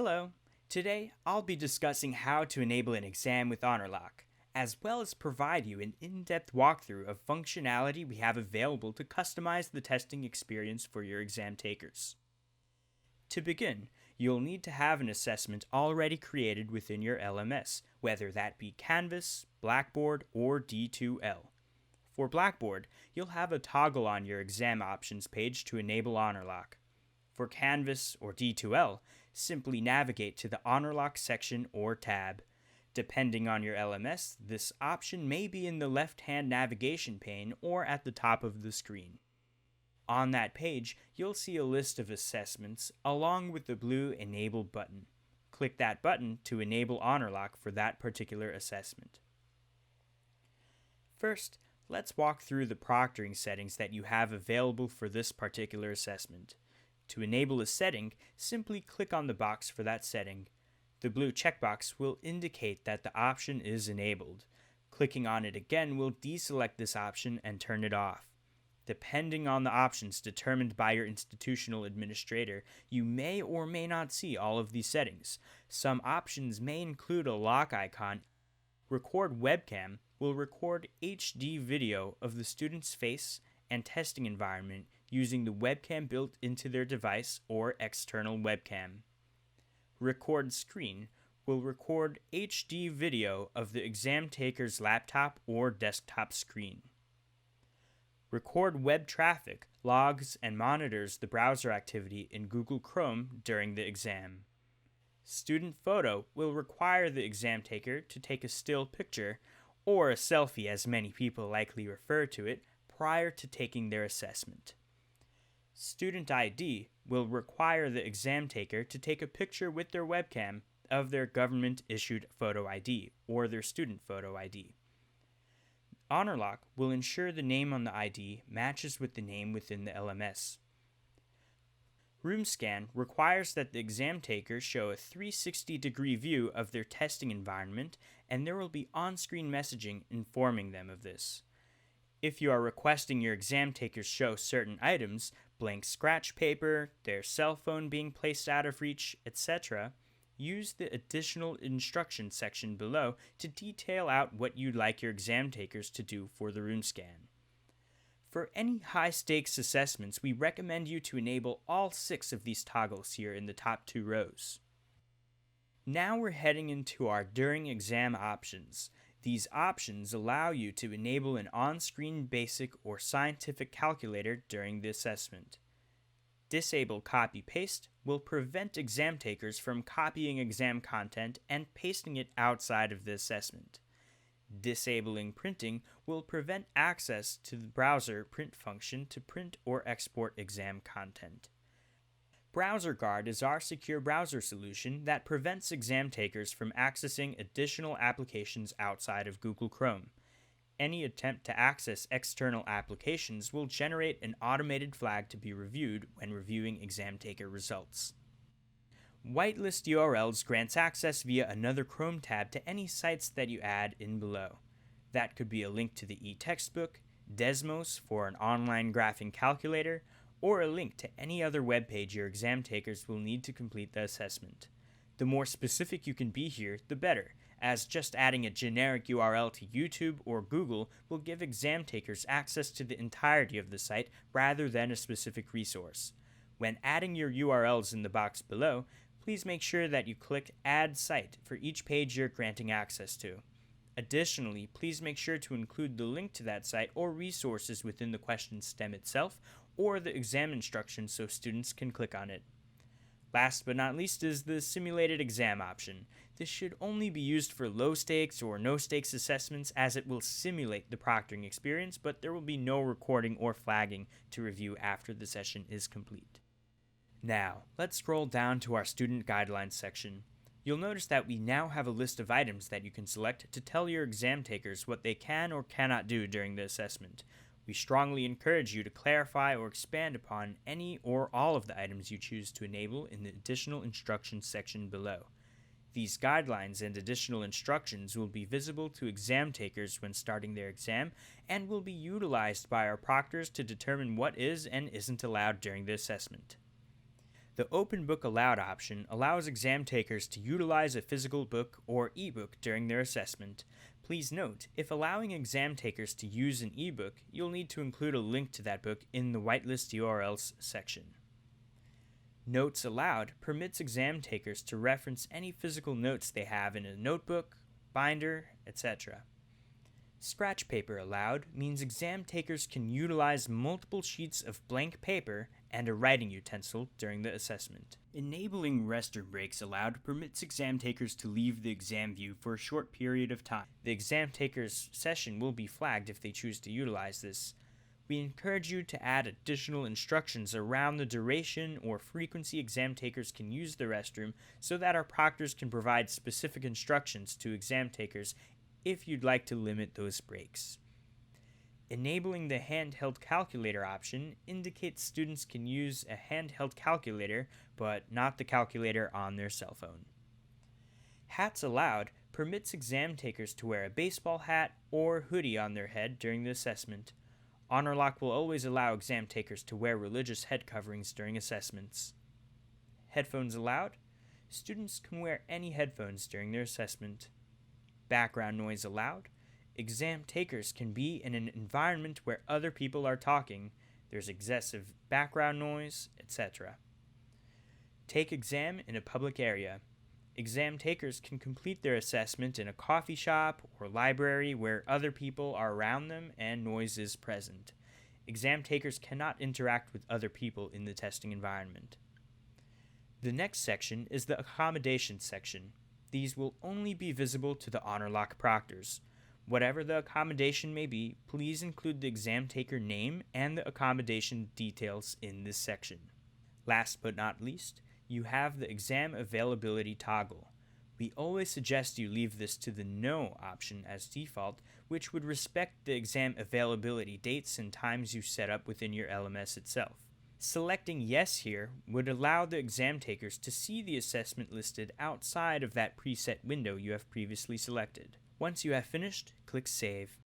Hello. Today, I'll be discussing how to enable an exam with Honorlock, as well as provide you an in-depth walkthrough of functionality we have available to customize the testing experience for your exam takers. To begin, you'll need to have an assessment already created within your LMS, whether that be Canvas, Blackboard, or D2L. For Blackboard, you'll have a toggle on your exam options page to enable Honorlock. For Canvas or D2L, simply navigate to the Honorlock section or tab. Depending on your LMS, this option may be in the left-hand navigation pane or at the top of the screen. On that page, you'll see a list of assessments along with the blue Enable button. Click that button to enable Honorlock for that particular assessment. First, let's walk through the proctoring settings that you have available for this particular assessment. To enable a setting, simply click on the box for that setting. The blue checkbox will indicate that the option is enabled. Clicking on it again will deselect this option and turn it off. Depending on the options determined by your institutional administrator, you may or may not see all of these settings. Some options may include a lock icon. Record webcam will record HD video of the student's face and testing environment using the webcam built into their device or external webcam. Record screen will record HD video of the exam taker's laptop or desktop screen. Record web traffic logs and monitors the browser activity in Google Chrome during the exam. Student photo will require the exam taker to take a still picture, or a selfie as many people likely refer to it, prior to taking their assessment. Student ID will require the exam taker to take a picture with their webcam of their government-issued photo ID or their student photo ID. Honorlock will ensure the name on the ID matches with the name within the LMS. Room scan requires that the exam taker show a 360-degree view of their testing environment, and there will be on-screen messaging informing them of this. If you are requesting your exam takers show certain items, blank scratch paper, their cell phone being placed out of reach, etc., use the additional instruction section below to detail out what you'd like your exam takers to do for the room scan. For any high-stakes assessments, we recommend you to enable all 6 of these toggles here in the top 2 rows. Now we're heading into our during exam options. These options allow you to enable an on-screen basic or scientific calculator during the assessment. Disable copy-paste will prevent exam takers from copying exam content and pasting it outside of the assessment. Disabling printing will prevent access to the browser print function to print or export exam content. Browser Guard is our secure browser solution that prevents exam takers from accessing additional applications outside of Google Chrome. Any attempt to access external applications will generate an automated flag to be reviewed when reviewing exam taker results. Whitelist URLs grants access via another Chrome tab to any sites that you add in below. That could be a link to the e-textbook, Desmos for an online graphing calculator, or a link to any other web page your exam takers will need to complete the assessment. The more specific you can be here, the better, as just adding a generic URL to YouTube or Google will give exam takers access to the entirety of the site rather than a specific resource. When adding your URLs in the box below, please make sure that you click Add Site for each page you're granting access to. Additionally, please make sure to include the link to that site or resources within the question stem itself or the exam instructions so students can click on it. Last but not least is the simulated exam option. This should only be used for low stakes or no stakes assessments as it will simulate the proctoring experience, but there will be no recording or flagging to review after the session is complete. Now, let's scroll down to our student guidelines section. You'll notice that we now have a list of items that you can select to tell your exam takers what they can or cannot do during the assessment. We strongly encourage you to clarify or expand upon any or all of the items you choose to enable in the additional instructions section below. These guidelines and additional instructions will be visible to exam takers when starting their exam and will be utilized by our proctors to determine what is and isn't allowed during the assessment. The Open Book Allowed option allows exam takers to utilize a physical book or ebook during their assessment. Please note, if allowing exam takers to use an ebook, you'll need to include a link to that book in the whitelist URLs section. Notes Allowed permits exam takers to reference any physical notes they have in a notebook, binder, etc. Scratch Paper Allowed means exam takers can utilize multiple sheets of blank paper and a writing utensil during the assessment. Enabling restroom breaks allowed permits exam takers to leave the exam view for a short period of time. The exam taker's session will be flagged if they choose to utilize this. We encourage you to add additional instructions around the duration or frequency exam takers can use the restroom so that our proctors can provide specific instructions to exam takers if you'd like to limit those breaks. Enabling the handheld calculator option indicates students can use a handheld calculator, but not the calculator on their cell phone. Hats Allowed permits exam takers to wear a baseball hat or hoodie on their head during the assessment. Honorlock will always allow exam takers to wear religious head coverings during assessments. Headphones Allowed. Students can wear any headphones during their assessment. Background Noise Allowed. Exam takers can be in an environment where other people are talking, there's excessive background noise, etc. Take exam in a public area. Exam takers can complete their assessment in a coffee shop or library where other people are around them and noise is present. Exam takers cannot interact with other people in the testing environment. The next section is the accommodation section. These will only be visible to the Honorlock proctors. Whatever the accommodation may be, please include the exam taker name and the accommodation details in this section. Last but not least, you have the exam availability toggle. We always suggest you leave this to the No option as default, which would respect the exam availability dates and times you set up within your LMS itself. Selecting Yes here would allow the exam takers to see the assessment listed outside of that preset window you have previously selected. Once you have finished, click Save.